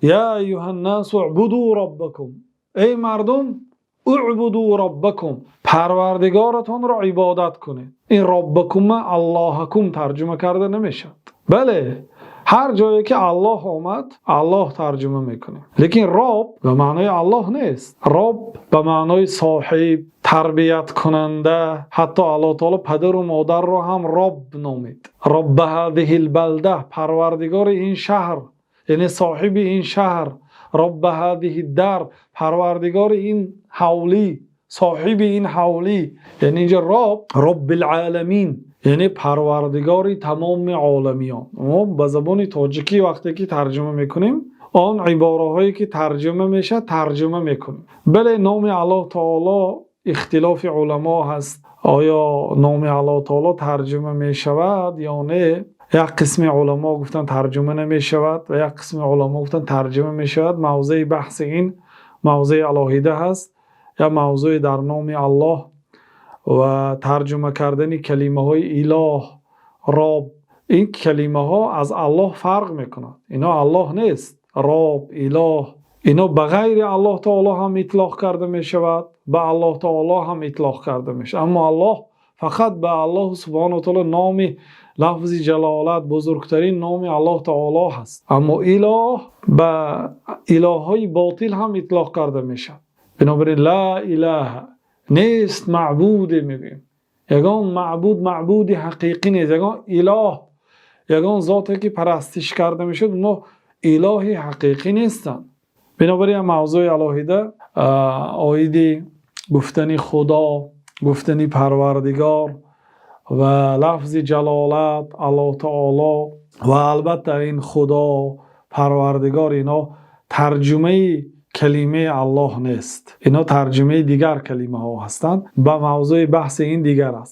یا ایها الناس اعبدوا ربکم، ای مردم اعبدوا ربکم، پروردگارتان را عبادت کنید. این ربکم اللهکم ترجمه کرده نمیشد. بله، هر جایی که الله آمد الله ترجمه میکنیم، لیکن رب به معنای الله نیست. رب به معنای صاحب، تربیت کننده. حتی الله تعالی پدر و مادر را هم رب نامید. رب هذه البلده، پروردگار این شهر، یعنی صاحب این شهر. رب هذه الدار، پروردگار این حولی، صاحب این حولی. یعنی اینجا رب العالمین، یعنی پروردگار تمام عالمیان. ما به زبان تاجیکی وقتی که ترجمه میکنیم آن عباره هایی که ترجمه میشه ترجمه میکنیم. بله، نام الله تعالی اختلاف علما هست. آیا نام الله تعالی ترجمه میشود یا نه؟ یک قسم علما گفتن ترجمه نمی شود و یک قسم علما گفتن ترجمه می شود. موضوع بحث این موضوع علاهیده هست. یا موضوع در نام الله و ترجمه کردن کلمه های اله، رب. این کلمه ها از الله فرق میکنند. اینا الله نیست. رب، اله، اینا به غیر الله تعالی هم اطلاق کرده می شود، به الله تعالی هم اطلاق کرده می شود. اما الله فقط به الله سبحانه و تعالی نام، لفظ جلالت، بزرگترین نام الله تعالی هست. اما اله به اله های باطل هم اطلاق کرده می شود. بنابراین لا اله نیست معبود. میگیم یگان معبود حقیقی نیست. یگان اله، یگان ذاتی که پرستش کرده میشد، اونا اله حقیقی نیستن. بنابراین موضوع الهیده آیدی گفتنی خدا، گفتنی پروردگار و لفظ جلالت الله تعالی و البته این خدا پروردگار، اینا ترجمه کلمه الله نیست. اینا ترجمه دیگر کلمه ها هستند. با موضوع بحث این دیگر است.